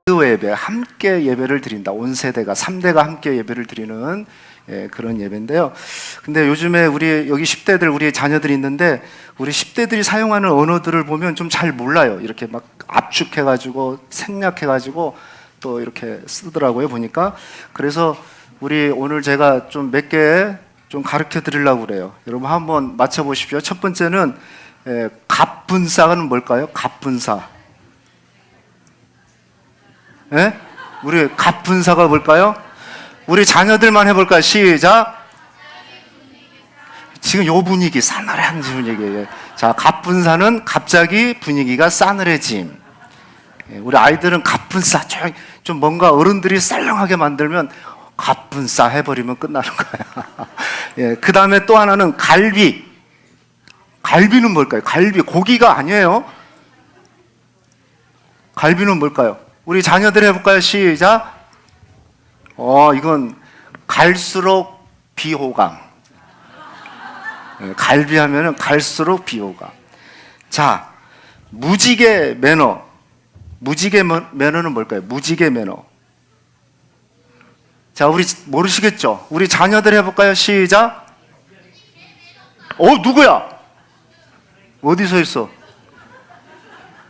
예배, 함께 예배를 드린다. 온 세대가 3대가 함께 예배를 드리는 그런 예배인데요. 근데 요즘에 우리 여기 10대들 우리 자녀들이 있는데 우리 10대들이 사용하는 언어들을 보면 좀 잘 몰라요. 이렇게 막 압축해가지고 생략해가지고 또 이렇게 쓰더라고요, 보니까. 그래서 우리 오늘 제가 좀 몇 개 좀 가르쳐 드리려고 그래요. 여러분 한번 맞춰보십시오. 첫 번째는 갑분싸는 뭘까요? 갑분싸. 예? 우리 갑분싸가 뭘까요? 우리 자녀들만 해볼까요? 시작. 지금 요 분위기, 싸늘한 분위기예요. 자, 갑분싸는 갑자기 분위기가 싸늘해짐. 우리 아이들은 갑분싸, 좀 뭔가 어른들이 쌀렁하게 만들면 갑분싸 해버리면 끝나는 거야. 예, 그 다음에 또 하나는 갈비. 갈비는 뭘까요? 갈비, 고기가 아니에요. 갈비는 뭘까요? 우리 자녀들 해볼까요? 시작. 이건 갈수록 비호감. 갈비 하면은 갈수록 비호감. 자, 무지개 매너. 무지개 매너는 뭘까요? 무지개 매너. 자, 우리 모르시겠죠? 우리 자녀들 해볼까요? 시작. 누구야? 어디서 있어?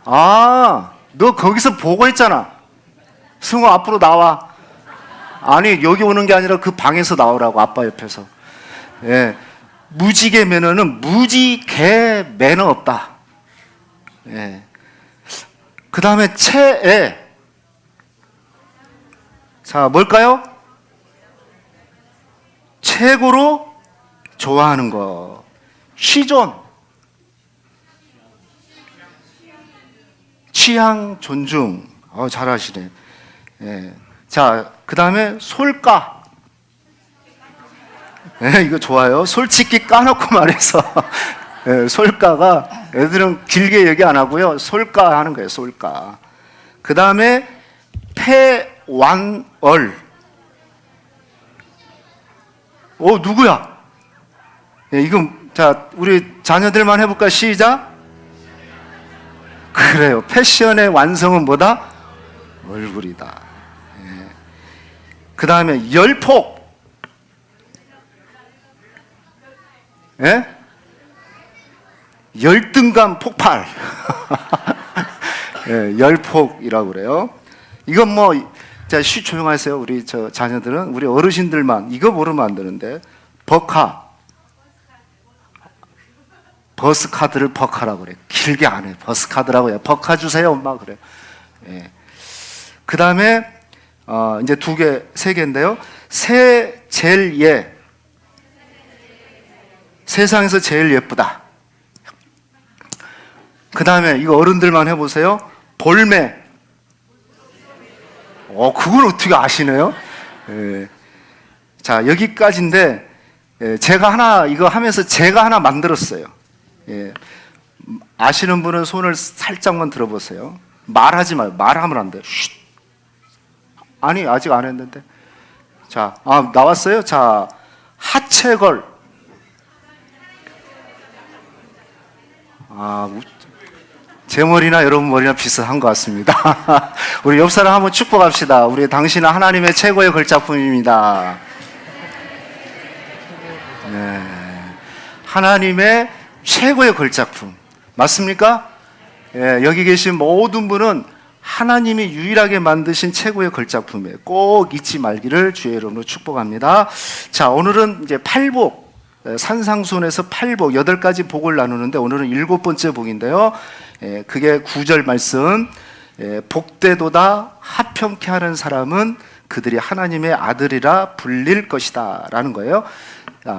너 거기서 보고 있잖아. 승우 앞으로 나와. 아니, 여기 오는 게 아니라 그 방에서 나오라고, 아빠 옆에서. 예. 무지개 매너는 무지개 매너 없다. 예. 그 다음에 최애. 자, 뭘까요? 최고로 좋아하는 거. 시존. 취향 존중. 잘하시네. 예. 자, 그 다음에 솔까. 예, 이거 좋아요. 솔직히 까놓고 말해서. 예, 솔까가 애들은 길게 얘기 안 하고요. 솔까 하는 거예요. 솔까. 그 다음에 패완얼. 누구야? 예, 이건 자, 우리 자녀들만 해볼까? 시작. 그래요. 패션의 완성은 뭐다? 얼굴이다. 예. 그 다음에 열폭. 예? 열등감 폭발. 예, 열폭이라고 그래요. 이건 자, 조용하세요. 우리 자녀들은. 우리 어르신들만 이거 모르면 안 되는데. 버카. 버스카드를 버카라고 그래. 길게 안 해. 버스카드라고 해. 버카 주세요, 엄마. 그래. 예. 그 다음에, 이제 세 개인데요. 제일 예. 세상에서 제일 예쁘다. 그 다음에 이거 어른들만 해보세요. 볼매. 그걸 어떻게 아시네요? 예. 자, 여기까지인데, 제가 이거 하면서 제가 하나 만들었어요. 예. 아시는 분은 손을 살짝만 들어보세요. 말하지 마요. 말하면 안 돼요. 쉿. 아니, 아직 안 했는데. 자, 나왔어요? 자, 하체걸. 제 머리나 여러분 머리나 비슷한 것 같습니다. 우리 옆 사람 한번 축복합시다. 당신은 하나님의 최고의 걸작품입니다. 네. 하나님의 최고의 걸작품. 맞습니까? 예, 여기 계신 모든 분은 하나님이 유일하게 만드신 최고의 걸작품이에요. 꼭 잊지 말기를 주의 이름으로 축복합니다. 자, 오늘은 이제 팔복. 산상순에서 팔복 8가지 복을 나누는데 오늘은 7번째 복인데요. 그게 9절 말씀. 복되도다 합평케 하는 사람은 그들이 하나님의 아들이라 불릴 것이다 라는 거예요.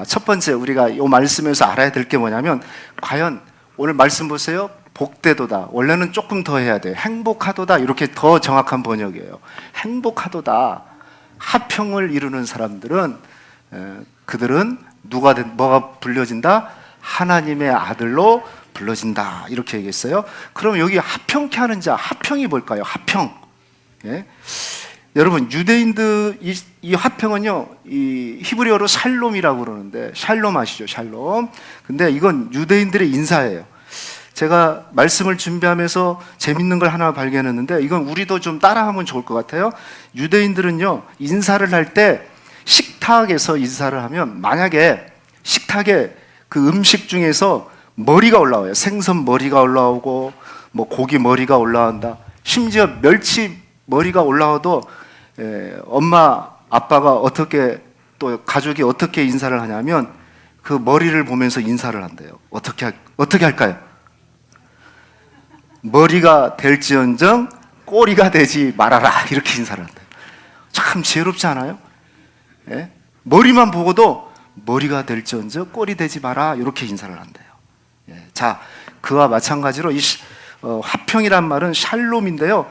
첫 번째 우리가 이 말씀에서 알아야 될 게 뭐냐면 과연 오늘 말씀 보세요. 복되도다. 원래는 조금 더 해야 돼요. 행복하도다. 이렇게 더 정확한 번역이에요. 행복하도다. 합평을 이루는 사람들은 그들은 뭐가 불려진다? 하나님의 아들로 불러진다. 이렇게 얘기했어요. 그럼 여기 합평케 하는 자, 합평이 뭘까요? 합평. 예? 여러분, 유대인들 이 화평은요, 이 히브리어로 샬롬이라고 그러는데, 샬롬 아시죠? 샬롬. 근데 이건 유대인들의 인사예요. 제가 말씀을 준비하면서 재밌는 걸 하나 발견했는데 이건 우리도 좀 따라하면 좋을 것 같아요. 유대인들은요, 인사를 할 때 식탁에서 인사를 하면 만약에 식탁에 그 음식 중에서 머리가 올라와요. 생선 머리가 올라오고 뭐 고기 머리가 올라온다. 심지어 멸치 머리가 올라와도 엄마 아빠가 어떻게 또 가족이 어떻게 인사를 하냐면 그 머리를 보면서 인사를 한대요. 어떻게 할까요? 머리가 될지언정 꼬리가 되지 말아라, 이렇게 인사를 한대요. 참 지혜롭지 않아요? 예? 머리만 보고도 머리가 될지언정 꼬리 되지 마라, 이렇게 인사를 한대요. 예. 자, 그와 마찬가지로 이 화평이란 말은 샬롬인데요.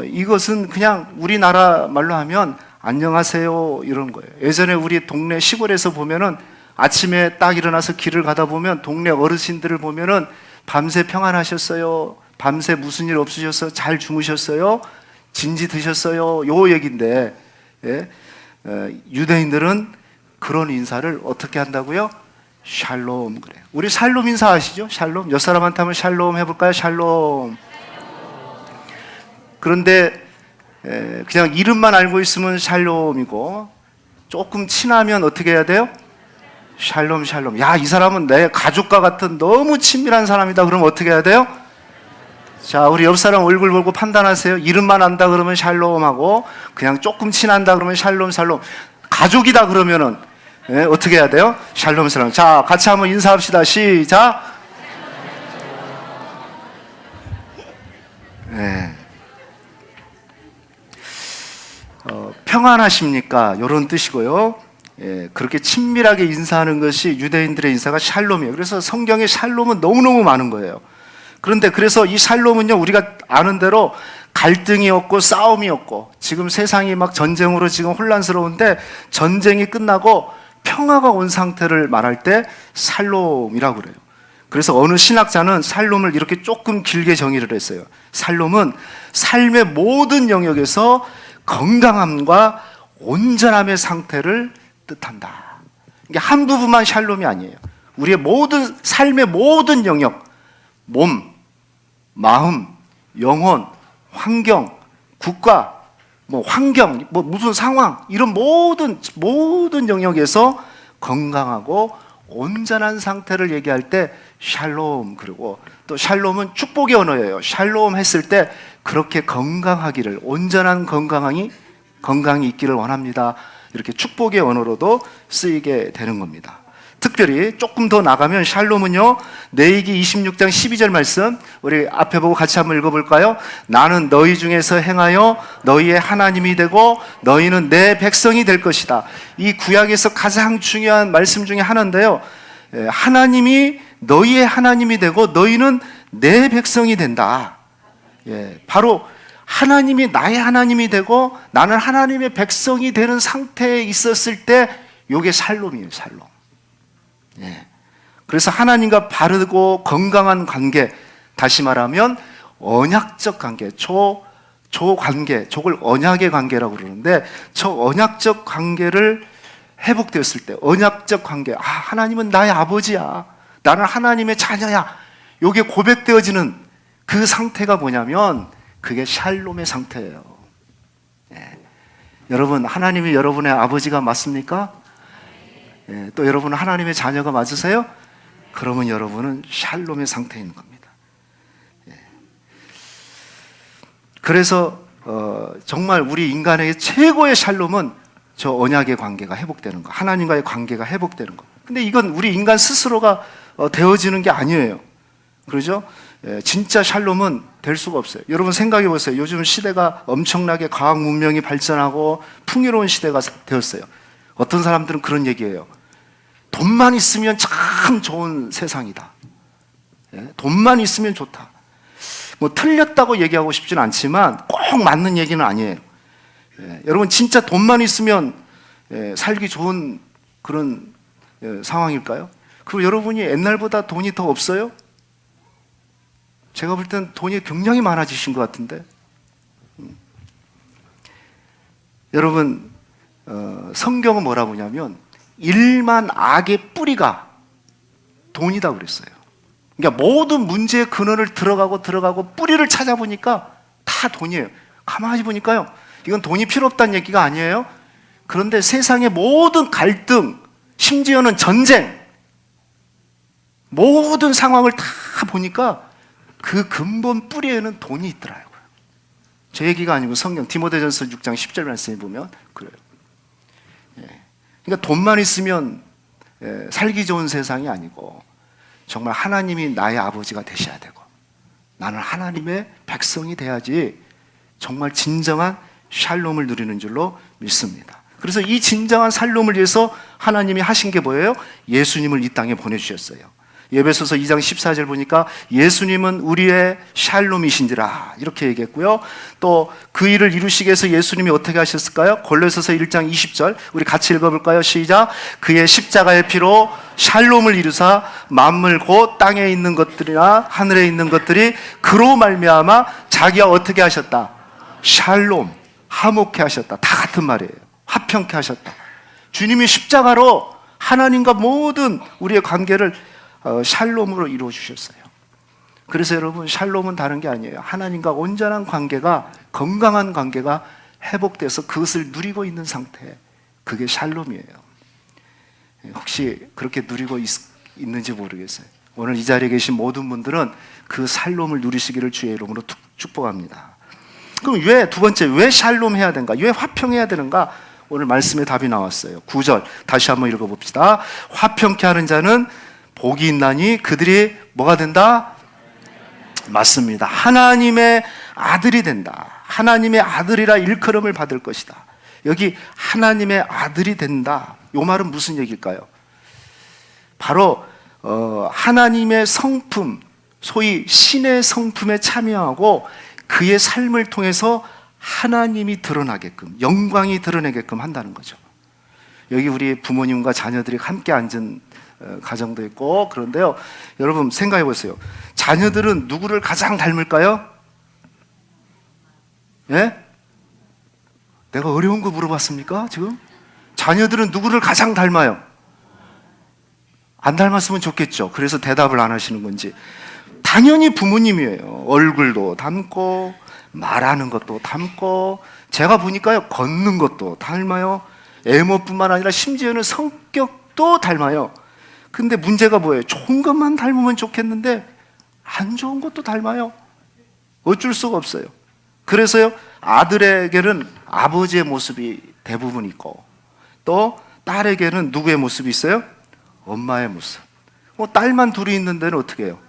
이것은 그냥 우리나라 말로 하면 안녕하세요, 이런 거예요. 예전에 우리 동네 시골에서 보면은 아침에 딱 일어나서 길을 가다 보면 동네 어르신들을 보면은 밤새 평안하셨어요? 밤새 무슨 일 없으셨어요? 잘 주무셨어요? 진지 드셨어요? 요 얘기인데, 예? 유대인들은 그런 인사를 어떻게 한다고요? 샬롬 그래요. 우리 샬롬 인사 아시죠? 샬롬. 옆 사람한테 한번 샬롬 해볼까요? 샬롬. 그런데 그냥 이름만 알고 있으면 샬롬이고 조금 친하면 어떻게 해야 돼요? 샬롬 샬롬. 야, 이 사람은 내 가족과 같은 너무 친밀한 사람이다. 그러면 어떻게 해야 돼요? 자, 우리 옆 사람 얼굴 보고 판단하세요. 이름만 안다 그러면 샬롬하고 그냥 조금 친한다 그러면 샬롬 샬롬. 가족이다 그러면은 어떻게 해야 돼요? 샬롬 샬롬. 자, 같이 한번 인사합시다. 시작. 평안하십니까? 이런 뜻이고요. 그렇게 친밀하게 인사하는 것이 유대인들의 인사가 샬롬이에요. 그래서 성경에 샬롬은 너무너무 많은 거예요. 그런데 그래서 이 샬롬은요, 우리가 아는 대로 갈등이 없고 싸움이 없고 지금 세상이 막 전쟁으로 지금 혼란스러운데 전쟁이 끝나고 평화가 온 상태를 말할 때 샬롬이라고 그래요. 그래서 어느 신학자는 샬롬을 이렇게 조금 길게 정의를 했어요. 샬롬은 삶의 모든 영역에서 건강함과 온전함의 상태를 뜻한다. 이게 한 부분만 샬롬이 아니에요. 우리의 모든 삶의 모든 영역, 몸, 마음, 영혼, 환경, 국가, 환경, 무슨 상황, 이런 모든 영역에서 건강하고 온전한 상태를 얘기할 때 샬롬. 그리고 또 샬롬은 축복의 언어예요. 샬롬 했을 때 그렇게 건강하기를, 온전한 건강이 있기를 원합니다. 이렇게 축복의 언어로도 쓰이게 되는 겁니다. 특별히 조금 더 나가면 샬롬은요, 레위기 26장 12절 말씀 우리 앞에 보고 같이 한번 읽어볼까요? 나는 너희 중에서 행하여 너희의 하나님이 되고 너희는 내 백성이 될 것이다. 이 구약에서 가장 중요한 말씀 중에 하나인데요, 하나님이 너희의 하나님이 되고 너희는 내 백성이 된다. 바로 하나님이 나의 하나님이 되고 나는 하나님의 백성이 되는 상태에 있었을 때 이게 샬롬이에요. 샬롬. 그래서 하나님과 바르고 건강한 관계, 다시 말하면 언약적 관계, 조관계, 저걸 언약의 관계라고 그러는데 저 언약적 관계를 회복되었을 때, 언약적 관계, 하나님은 나의 아버지야, 나는 하나님의 자녀야, 이게 고백되어지는 그 상태가 뭐냐면 그게 샬롬의 상태예요. 여러분, 하나님이 여러분의 아버지가 맞습니까? 또 여러분은 하나님의 자녀가 맞으세요? 그러면 여러분은 샬롬의 상태에 있는 겁니다. 그래서 정말 우리 인간에게 최고의 샬롬은 저 언약의 관계가 회복되는 거, 하나님과의 관계가 회복되는 거. 근데 이건 우리 인간 스스로가 되어지는 게 아니에요. 그러죠? 진짜 샬롬은 될 수가 없어요. 여러분 생각해 보세요. 요즘 시대가 엄청나게 과학 문명이 발전하고 풍요로운 시대가 되었어요. 어떤 사람들은 그런 얘기예요. 돈만 있으면 참 좋은 세상이다. 돈만 있으면 좋다. 틀렸다고 얘기하고 싶지는 않지만 꼭 맞는 얘기는 아니에요. 여러분 진짜 돈만 있으면 살기 좋은 그런 상황일까요? 그리고 여러분이 옛날보다 돈이 더 없어요? 제가 볼 땐 돈이 굉장히 많아지신 것 같은데. 여러분, 성경은 뭐라고 하냐면 일만 악의 뿌리가 돈이다 그랬어요. 그러니까 모든 문제의 근원을 들어가고 뿌리를 찾아보니까 다 돈이에요. 가만히 보니까요, 이건 돈이 필요 없다는 얘기가 아니에요. 그런데 세상의 모든 갈등, 심지어는 전쟁, 모든 상황을 다 보니까 그 근본 뿌리에는 돈이 있더라고요. 제 얘기가 아니고 성경 디모데전서 6장 10절 말씀에 보면 그래요. 그러니까 돈만 있으면 살기 좋은 세상이 아니고 정말 하나님이 나의 아버지가 되셔야 되고 나는 하나님의 백성이 돼야지 정말 진정한 샬롬을 누리는 줄로 믿습니다. 그래서 이 진정한 샬롬을 위해서 하나님이 하신 게 뭐예요? 예수님을 이 땅에 보내주셨어요. 에베소서 2장 14절 보니까 예수님은 우리의 샬롬이신지라 이렇게 얘기했고요. 또 그 일을 이루시기 위해서 예수님이 어떻게 하셨을까요? 골로새서 1장 20절 우리 같이 읽어볼까요? 시작. 그의 십자가의 피로 샬롬을 이루사 만물 곧 땅에 있는 것들이나 하늘에 있는 것들이 그로 말미암아 자기가 어떻게 하셨다? 샬롬, 화목케 하셨다. 다 같은 말이에요. 화평케 하셨다. 주님이 십자가로 하나님과 모든 우리의 관계를 샬롬으로 이루어 주셨어요. 그래서 여러분, 샬롬은 다른 게 아니에요. 하나님과 온전한 관계가, 건강한 관계가 회복돼서 그것을 누리고 있는 상태, 그게 샬롬이에요. 혹시 그렇게 누리고 있는지 모르겠어요. 오늘 이 자리에 계신 모든 분들은 그 샬롬을 누리시기를 주의 이름으로 축복합니다. 그럼 두 번째, 왜 샬롬 해야 되는가? 왜 화평해야 되는가? 오늘 말씀에 답이 나왔어요. 9절 다시 한번 읽어봅시다. 화평케 하는 자는 복이 있나니 그들이 뭐가 된다? 맞습니다. 하나님의 아들이 된다. 하나님의 아들이라 일컬음을 받을 것이다. 여기 하나님의 아들이 된다. 이 말은 무슨 얘기일까요? 바로 하나님의 성품, 소위 신의 성품에 참여하고 그의 삶을 통해서 하나님이 드러나게끔, 영광이 드러나게끔 한다는 거죠. 여기 우리 부모님과 자녀들이 함께 앉은 가정도 있고 그런데요, 여러분 생각해 보세요. 자녀들은 누구를 가장 닮을까요? 예? 내가 어려운 거 물어봤습니까 지금? 자녀들은 누구를 가장 닮아요? 안 닮았으면 좋겠죠. 그래서 대답을 안 하시는 건지. 당연히 부모님이에요. 얼굴도 닮고 말하는 것도 닮고, 제가 보니까요, 걷는 것도 닮아요. 외모뿐만 아니라 심지어는 성격도 닮아요. 근데 문제가 뭐예요? 좋은 것만 닮으면 좋겠는데 안 좋은 것도 닮아요. 어쩔 수가 없어요. 그래서요, 아들에게는 아버지의 모습이 대부분 있고, 또 딸에게는 누구의 모습이 있어요? 엄마의 모습. 딸만 둘이 있는 데는 어떻게 해요?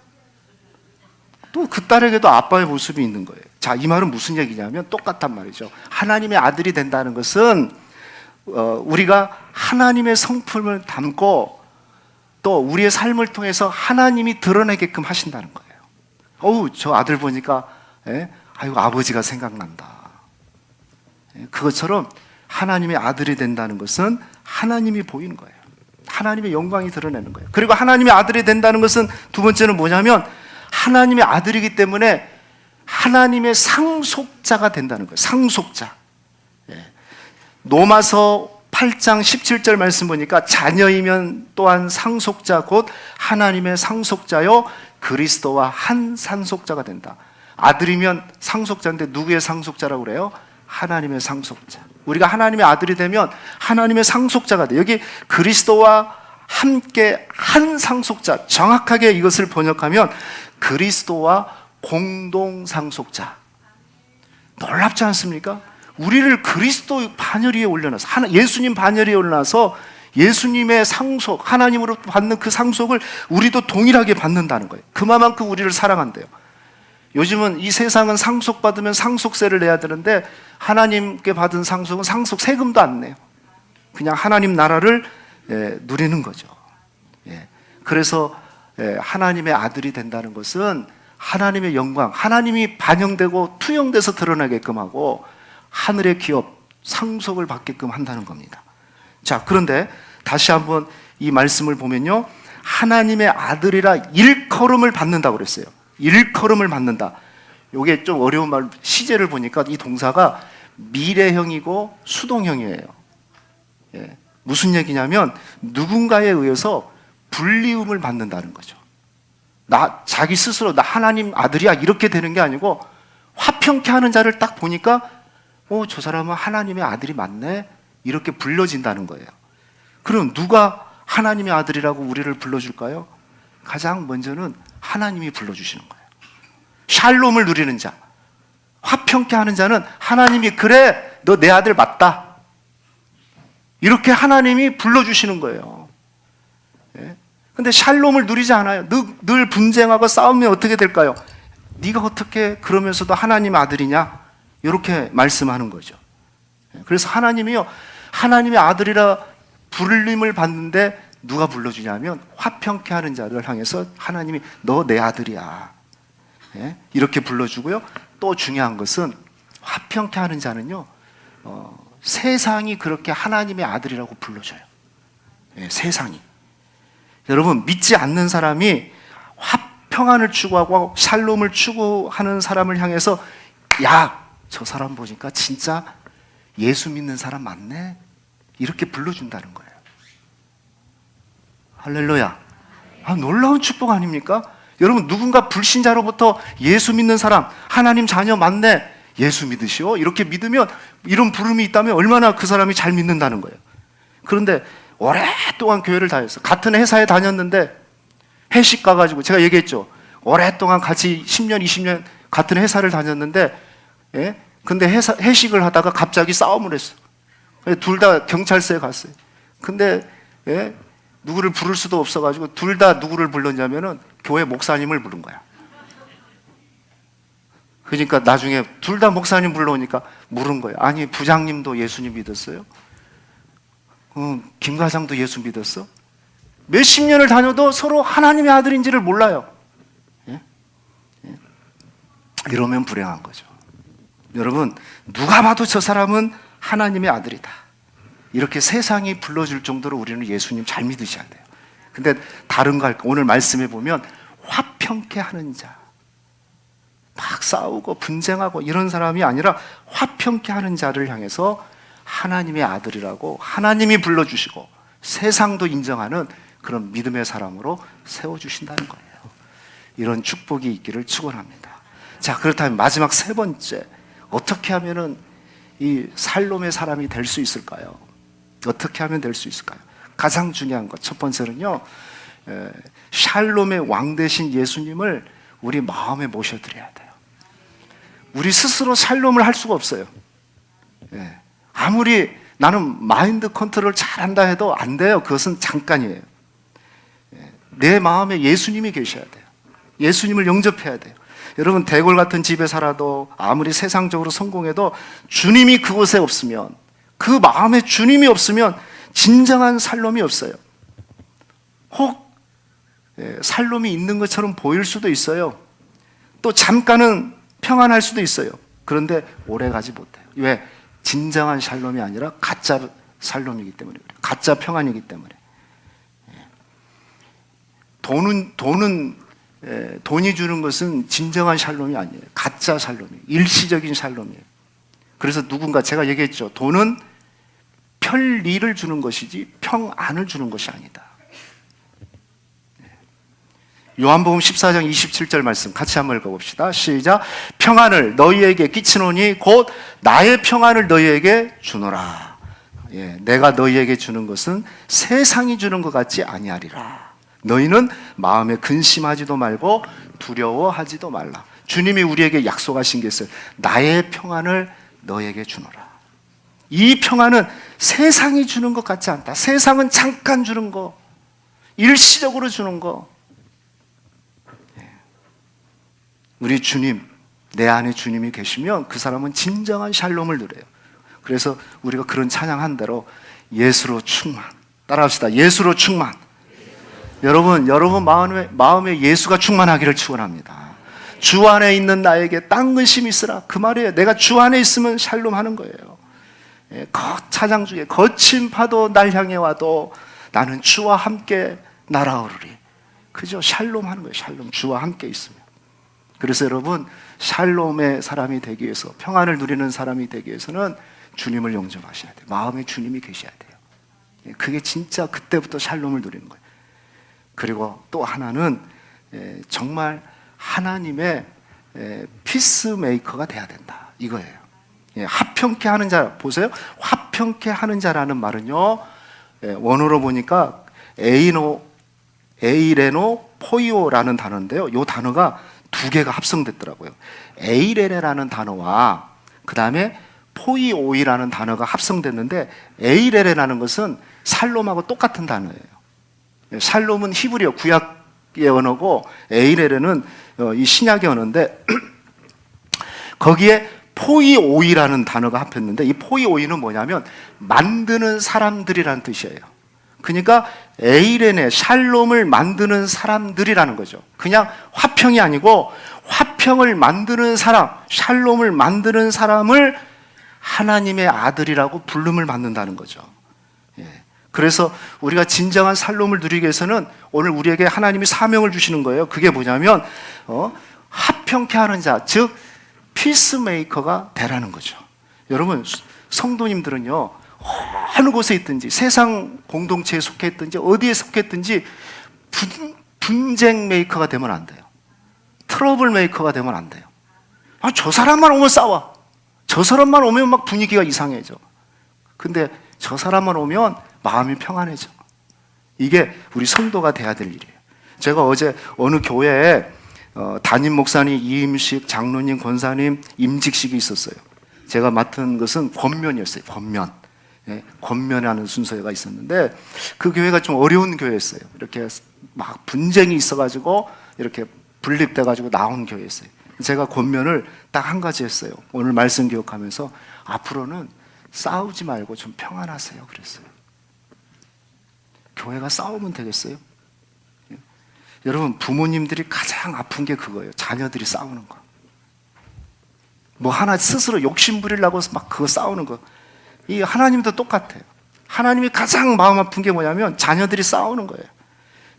또 그 딸에게도 아빠의 모습이 있는 거예요. 자, 이 말은 무슨 얘기냐면 똑같단 말이죠. 하나님의 아들이 된다는 것은 우리가 하나님의 성품을 담고 또 우리의 삶을 통해서 하나님이 드러내게끔 하신다는 거예요. 저 아들 보니까 아이고 아버지가 생각난다. 그것처럼 하나님의 아들이 된다는 것은 하나님이 보이는 거예요. 하나님의 영광이 드러내는 거예요. 그리고 하나님의 아들이 된다는 것은 두 번째는 뭐냐면 하나님의 아들이기 때문에 하나님의 상속자가 된다는 거예요. 상속자. 로마서 8장 17절 말씀 보니까 자녀이면 또한 상속자 곧 하나님의 상속자요 그리스도와 한 상속자가 된다. 아들이면 상속자인데 누구의 상속자라고 그래요? 하나님의 상속자. 우리가 하나님의 아들이 되면 하나님의 상속자가 돼. 여기 그리스도와 함께 한 상속자, 정확하게 이것을 번역하면 그리스도와 공동 상속자. 놀랍지 않습니까? 우리를 그리스도 반열 위에 올려놔서, 예수님 반열 위에 올려놔서 예수님의 상속, 하나님으로 받는 그 상속을 우리도 동일하게 받는다는 거예요. 그만큼 우리를 사랑한대요. 요즘은 이 세상은 상속받으면 상속세를 내야 되는데 하나님께 받은 상속은 상속 세금도 안 내요. 그냥 하나님 나라를 누리는 거죠. 그래서 하나님의 아들이 된다는 것은 하나님의 영광, 하나님이 반영되고 투영돼서 드러나게끔 하고 하늘의 기업, 상속을 받게끔 한다는 겁니다. 자, 그런데 다시 한번 이 말씀을 보면요, 하나님의 아들이라 일컬음을 받는다고 그랬어요. 일컬음을 받는다. 이게 좀 어려운 말, 시제를 보니까 이 동사가 미래형이고 수동형이에요. 무슨 얘기냐면 누군가에 의해서 불리움을 받는다는 거죠. 자기 스스로 나 하나님 아들이야 이렇게 되는 게 아니고 화평케 하는 자를 딱 보니까 저 사람은 하나님의 아들이 맞네 이렇게 불러진다는 거예요. 그럼 누가 하나님의 아들이라고 우리를 불러줄까요? 가장 먼저는 하나님이 불러주시는 거예요. 샬롬을 누리는 자, 화평케 하는 자는 하나님이 그래 너 내 아들 맞다 이렇게 하나님이 불러주시는 거예요. 근데 샬롬을 누리지 않아요. 늘 분쟁하고 싸우면 어떻게 될까요? 네가 어떻게 그러면서도 하나님의 아들이냐 이렇게 말씀하는 거죠. 그래서 하나님이요 하나님의 아들이라 부르림을 받는데 누가 불러주냐면 화평케 하는 자를 향해서 하나님이 너 내 아들이야 이렇게 불러주고요. 또 중요한 것은 화평케 하는 자는요 세상이 그렇게 하나님의 아들이라고 불러줘요. 세상이. 여러분 믿지 않는 사람이 평안을 추구하고 샬롬을 추구하는 사람을 향해서 야, 저 사람 보니까 진짜 예수 믿는 사람 맞네 이렇게 불러준다는 거예요. 할렐루야. 놀라운 축복 아닙니까? 여러분 누군가 불신자로부터 예수 믿는 사람 하나님 자녀 맞네 예수 믿으시오 이렇게 믿으면 이런 부름이 있다면 얼마나 그 사람이 잘 믿는다는 거예요. 그런데 오랫동안 교회를 다녔어. 같은 회사에 다녔는데 회식 가가지고 제가 얘기했죠. 오랫동안 같이 10년 20년 같은 회사를 다녔는데 근데 회식을 하다가 갑자기 싸움을 했어. 둘 다 경찰서에 갔어요. 근데 누구를 부를 수도 없어가지고 둘 다 누구를 불렀냐면은 교회 목사님을 부른 거야. 그러니까 나중에 둘 다 목사님 불러오니까 물은 거예요. 아니 부장님도 예수님 믿었어요? 김 과장도 예수 믿었어? 몇십 년을 다녀도 서로 하나님의 아들인지를 몰라요. 이러면 불행한 거죠. 여러분 누가 봐도 저 사람은 하나님의 아들이다 이렇게 세상이 불러줄 정도로 우리는 예수님 잘 믿으셔야 돼요. 근데 다른 거 오늘 말씀해 보면 화평케 하는 자, 막 싸우고 분쟁하고 이런 사람이 아니라 화평케 하는 자를 향해서 하나님의 아들이라고 하나님이 불러주시고 세상도 인정하는 그런 믿음의 사람으로 세워주신다는 거예요. 이런 축복이 있기를 축원합니다. 자, 그렇다면 마지막 세 번째, 어떻게 하면은 이 샬롬의 사람이 될 수 있을까요? 어떻게 하면 될 수 있을까요? 가장 중요한 것, 첫 번째는요, 샬롬의 왕 되신 예수님을 우리 마음에 모셔드려야 돼요. 우리 스스로 샬롬을 할 수가 없어요. 아무리 나는 마인드 컨트롤 잘한다 해도 안 돼요. 그것은 잠깐이에요. 내 마음에 예수님이 계셔야 돼요. 예수님을 영접해야 돼요. 여러분 대골 같은 집에 살아도 아무리 세상적으로 성공해도 주님이 그곳에 없으면, 그 마음에 주님이 없으면 진정한 샬롬이 없어요. 혹 샬롬이 있는 것처럼 보일 수도 있어요. 또 잠깐은 평안할 수도 있어요. 그런데 오래 가지 못해요. 왜? 진정한 샬롬이 아니라 가짜 샬롬이기 때문에 그래요. 가짜 평안이기 때문에. 돈이 주는 것은 진정한 샬롬이 아니에요. 가짜 샬롬이에요. 일시적인 샬롬이에요. 그래서 누군가 제가 얘기했죠. 돈은 편리를 주는 것이지 평안을 주는 것이 아니다. 요한복음 14장 27절 말씀 같이 한번 읽어봅시다. 시작. 평안을 너희에게 끼치노니 곧 나의 평안을 너희에게 주노라. 내가 너희에게 주는 것은 세상이 주는 것 같지 아니하리라. 너희는 마음에 근심하지도 말고 두려워하지도 말라. 주님이 우리에게 약속하신 게 있어요. 나의 평안을 너희에게 주노라. 이 평안은 세상이 주는 것 같지 않다. 세상은 잠깐 주는 거, 일시적으로 주는 거. 우리 주님, 내 안에 주님이 계시면 그 사람은 진정한 샬롬을 누려요. 그래서 우리가 그런 찬양한 대로 예수로 충만, 따라합시다. 예수로 충만. 여러분 마음에 예수가 충만하기를 축원합니다. 주 안에 있는 나에게 딴 근심이 있으라. 그 말이에요. 내가 주 안에 있으면 샬롬 하는 거예요. 찬양 중에 거친 파도 날 향해 와도 나는 주와 함께 날아오르리. 그죠? 샬롬 하는 거예요. 샬롬. 주와 함께 있으면. 그래서 여러분 샬롬의 사람이 되기 위해서, 평안을 누리는 사람이 되기 위해서는 주님을 영접하셔야 돼요. 마음에 주님이 계셔야 돼요. 그게 진짜 그때부터 샬롬을 누리는 거예요. 그리고 또 하나는 정말 하나님의 피스메이커가 돼야 된다 이거예요. 화평케 하는 자 보세요. 화평케 하는 자라는 말은요, 원어로 보니까 에이레노 포이오라는 단어인데요. 이 단어가 두 개가 합성됐더라고요. 에이레레라는 단어와 그 다음에 포이오이라는 단어가 합성됐는데, 에이레레라는 것은 살롬하고 똑같은 단어예요. 살롬은 히브리어 구약의 언어고, 에이레레는 이 신약의 언어인데 거기에 포이오이라는 단어가 합했는데, 이 포이오이는 뭐냐면 만드는 사람들이라는 뜻이에요. 그러니까 에이레네, 샬롬을 만드는 사람들이라는 거죠. 그냥 화평이 아니고 화평을 만드는 사람, 샬롬을 만드는 사람을 하나님의 아들이라고 부름을 받는다는 거죠. 그래서 우리가 진정한 샬롬을 누리기 위해서는 오늘 우리에게 하나님이 사명을 주시는 거예요. 그게 뭐냐면 화평케 하는 자, 즉 피스메이커가 되라는 거죠. 여러분, 성도님들은요, 어느 곳에 있든지, 세상 공동체에 속해 있든지 어디에 속해 있든지 분쟁 메이커가 되면 안 돼요. 트러블 메이커가 되면 안 돼요. 저 사람만 오면 싸워. 저 사람만 오면 막 분위기가 이상해져. 근데 저 사람만 오면 마음이 평안해져. 이게 우리 성도가 돼야 될 일이에요. 제가 어제 어느 교회에 담임 목사님, 이임식, 장로님, 권사님 임직식이 있었어요. 제가 맡은 것은 권면이었어요. 권면. 권면하는 순서가 있었는데, 그 교회가 좀 어려운 교회였어요. 이렇게 막 분쟁이 있어가지고 이렇게 분립돼가지고 나온 교회였어요. 제가 권면을 딱 한 가지 했어요. 오늘 말씀 기억하면서 앞으로는 싸우지 말고 좀 평안하세요 그랬어요. 교회가 싸우면 되겠어요? 여러분, 부모님들이 가장 아픈 게 그거예요. 자녀들이 싸우는 거. 뭐 하나 스스로 욕심 부리려고 막 그거 싸우는 거. 이 하나님도 똑같아요. 하나님이 가장 마음 아픈 게 뭐냐면 자녀들이 싸우는 거예요.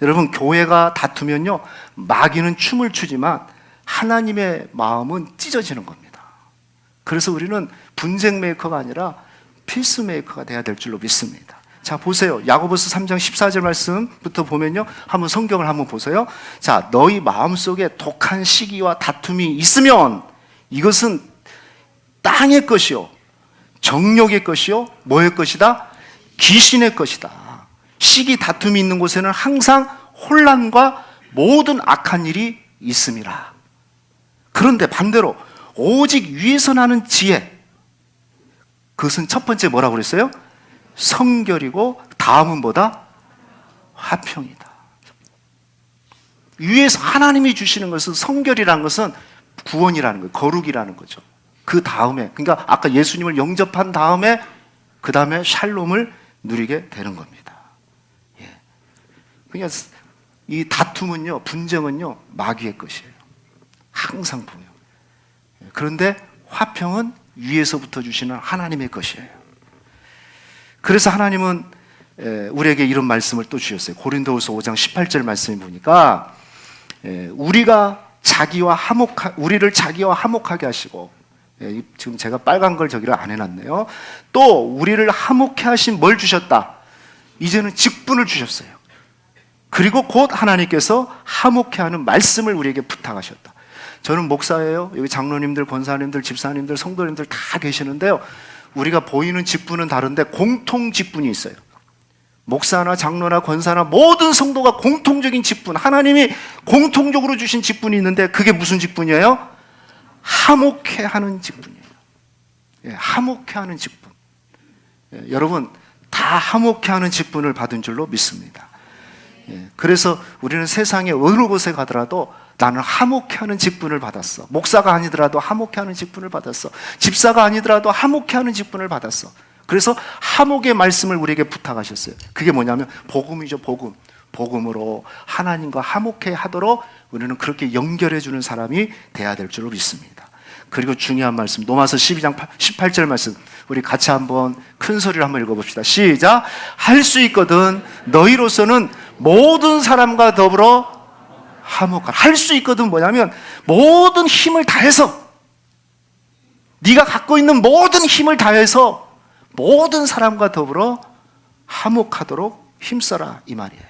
여러분, 교회가 다투면요, 마귀는 춤을 추지만 하나님의 마음은 찢어지는 겁니다. 그래서 우리는 분쟁 메이커가 아니라 피스 메이커가 돼야 될 줄로 믿습니다. 자, 보세요. 야고보서 3장 14절 말씀부터 보면요, 한번 성경을 한번 보세요. 자, 너희 마음속에 독한 시기와 다툼이 있으면 이것은 땅의 것이요, 정욕의 것이요, 뭐의 것이다? 귀신의 것이다. 시기 다툼이 있는 곳에는 항상 혼란과 모든 악한 일이 있음이라. 그런데 반대로 오직 위에서 나는 지혜, 그것은 첫 번째 뭐라고 그랬어요? 성결이고, 다음은 뭐다? 화평이다. 위에서 하나님이 주시는 것은, 성결이라는 것은 구원이라는 거예요. 거룩이라는 거죠. 그 다음에, 그러니까 아까 예수님을 영접한 다음에 그 다음에 샬롬을 누리게 되는 겁니다. 그러니까 이 다툼은요, 분쟁은요, 마귀의 것이에요. 항상 보여. 그런데 화평은 위에서부터 주시는 하나님의 것이에요. 그래서 하나님은 우리에게 이런 말씀을 또 주셨어요. 고린도후서 5장 18절 말씀을 보니까 우리를 자기와 화목하게 하시고, 지금 제가 빨간 걸 저기를 안 해놨네요. 또 우리를 화목해 하신 뭘 주셨다? 이제는 직분을 주셨어요. 그리고 곧 하나님께서 화목해 하는 말씀을 우리에게 부탁하셨다. 저는 목사예요. 여기 장로님들, 권사님들, 집사님들, 성도님들 다 계시는데요, 우리가 보이는 직분은 다른데 공통 직분이 있어요. 목사나 장로나 권사나 모든 성도가 공통적인 직분, 하나님이 공통적으로 주신 직분이 있는데, 그게 무슨 직분이에요? 화목해 하는 직분이에요. 화목해 하는 직분. 여러분, 다 화목해 하는 직분을 받은 줄로 믿습니다. 그래서 우리는 세상에 어느 곳에 가더라도 나는 화목해 하는 직분을 받았어. 목사가 아니더라도 화목해 하는 직분을 받았어. 집사가 아니더라도 화목해 하는 직분을 받았어. 그래서 화목의 말씀을 우리에게 부탁하셨어요. 그게 뭐냐면 복음이죠. 복음. 복음으로 하나님과 화목해 하도록 우리는 그렇게 연결해 주는 사람이 돼야 될 줄로 믿습니다. 그리고 중요한 말씀, 로마서 12장 18절 말씀, 우리 같이 한번 큰 소리로 한번 읽어봅시다. 시작. 할 수 있거든 너희로서는 모든 사람과 더불어 화목하라. 할 수 있거든 뭐냐면 모든 힘을 다해서, 네가 갖고 있는 모든 힘을 다해서 모든 사람과 더불어 화목하도록 힘써라, 이 말이에요.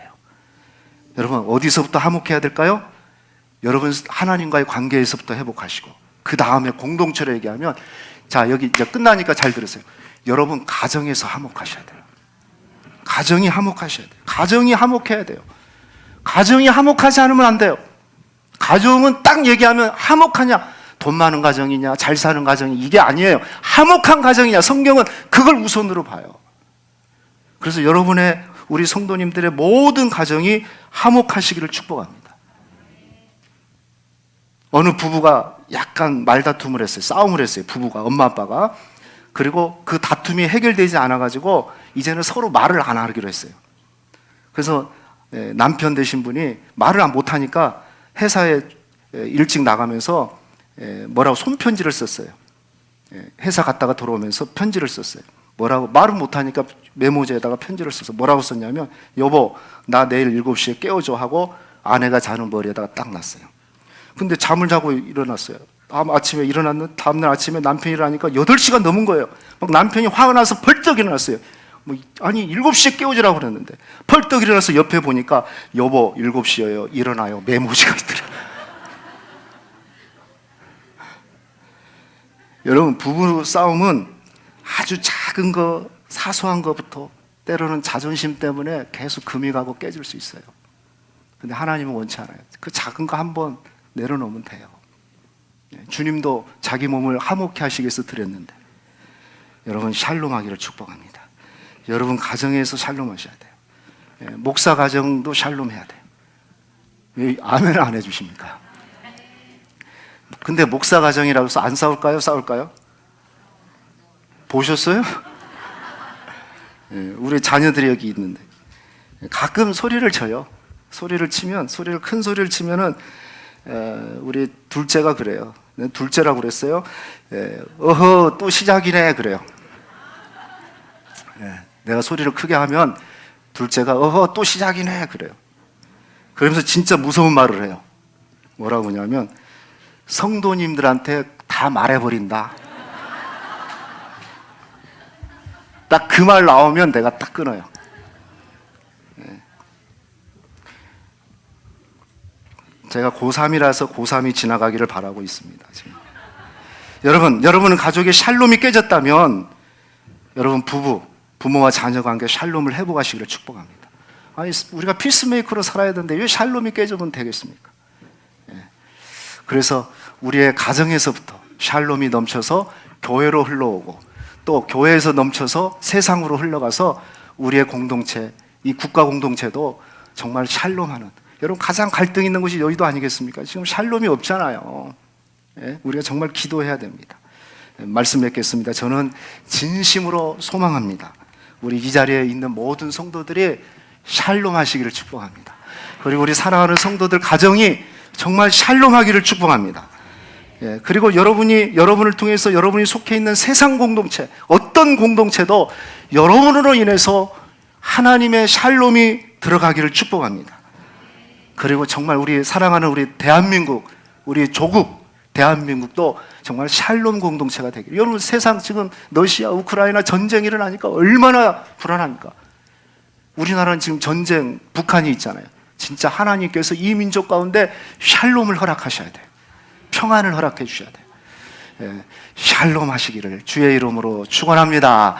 여러분, 어디서부터 화목해야 될까요? 여러분 하나님과의 관계에서부터 회복하시고, 그 다음에 공동체로 얘기하면, 자, 여기 이제 끝나니까 잘 들으세요. 여러분 가정에서 화목하셔야 돼요. 가정이 화목하셔야 돼요. 가정이 화목해야 돼요. 가정이 화목하지 않으면 안 돼요. 가정은 딱 얘기하면 화목하냐, 돈 많은 가정이냐, 잘 사는 가정이, 이게 아니에요. 화목한 가정이냐, 성경은 그걸 우선으로 봐요. 그래서 여러분의, 우리 성도님들의 모든 가정이 화목하시기를 축복합니다. 어느 부부가 약간 말다툼을 했어요. 싸움을 했어요. 부부가, 엄마 아빠가. 그리고 그 다툼이 해결되지 않아가지고 이제는 서로 말을 안 하기로 했어요. 그래서 남편 되신 분이 말을 못하니까 회사에 일찍 나가면서 뭐라고 손편지를 썼어요. 회사 갔다가 돌아오면서 편지를 썼어요. 뭐라고, 말을 못하니까 메모지에다가 편지를 써서 뭐라고 썼냐면, 여보, 나 내일 7시에 깨워줘 하고 아내가 자는 머리에다가 딱 놨어요. 근데 잠을 자고 일어났어요. 다음날 아침에 남편이 일어나니까 8시가 넘은 거예요. 막 남편이 화가 나서 벌떡 일어났어요. 아니 7시에 깨우지라고 그랬는데 벌떡 일어나서 옆에 보니까, 여보 7시여요, 일어나요, 메모지가 있더라. 여러분, 부부 싸움은 아주 작은 거, 사소한 것부터, 때로는 자존심 때문에 계속 금이 가고 깨질 수 있어요. 근데 하나님은 원치 않아요. 그 작은 거 한번 내려놓으면 돼요. 주님도 자기 몸을 화목케 하시기 위해서 드렸는데, 여러분 샬롬하기를 축복합니다. 여러분 가정에서 샬롬하셔야 돼요. 목사 가정도 샬롬해야 돼요. 왜 아멘을 안 해주십니까? 근데 목사 가정이라고 해서 안 싸울까요? 싸울까요? 보셨어요? 우리 자녀들이 여기 있는데 가끔 소리를 쳐요. 큰 소리를 치면은, 우리 둘째가 그래요. 둘째라고 그랬어요. 어허, 또 시작이네, 그래요. 내가 소리를 크게 하면 둘째가 어허, 또 시작이네, 그래요. 그러면서 진짜 무서운 말을 해요. 뭐라고 하냐면, 성도님들한테 다 말해버린다. 딱 그 말 나오면 내가 딱 끊어요. 제가 고3이라서 고3이 지나가기를 바라고 있습니다. 지금. 여러분은 가족의 샬롬이 깨졌다면, 여러분 부모와 자녀 관계 샬롬을 회복하시기를 축복합니다. 아니, 우리가 피스메이커로 살아야 되는데 왜 샬롬이 깨지면 되겠습니까? 그래서 우리의 가정에서부터 샬롬이 넘쳐서 교회로 흘러오고, 또 교회에서 넘쳐서 세상으로 흘러가서 우리의 공동체, 이 국가 공동체도 정말 샬롬하는, 여러분 가장 갈등 있는 곳이 여의도 아니겠습니까? 지금 샬롬이 없잖아요. 우리가 정말 기도해야 됩니다. 말씀 맺겠습니다. 저는 진심으로 소망합니다. 우리 이 자리에 있는 모든 성도들이 샬롬하시기를 축복합니다. 그리고 우리 사랑하는 성도들 가정이 정말 샬롬하기를 축복합니다. 그리고 여러분을 통해서 여러분이 속해 있는 세상 공동체, 어떤 공동체도 여러분으로 인해서 하나님의 샬롬이 들어가기를 축복합니다. 그리고 정말 우리 사랑하는 우리 대한민국, 우리 조국 대한민국도 정말 샬롬 공동체가 되기를. 여러분, 세상 지금 러시아, 우크라이나 전쟁이 일어나니까 얼마나 불안합니까? 우리나라는 지금 전쟁, 북한이 있잖아요. 진짜 하나님께서 이 민족 가운데 샬롬을 허락하셔야 돼요. 평안을 허락해 주셔야 돼요. 샬롬 하시기를 주의 이름으로 축원합니다.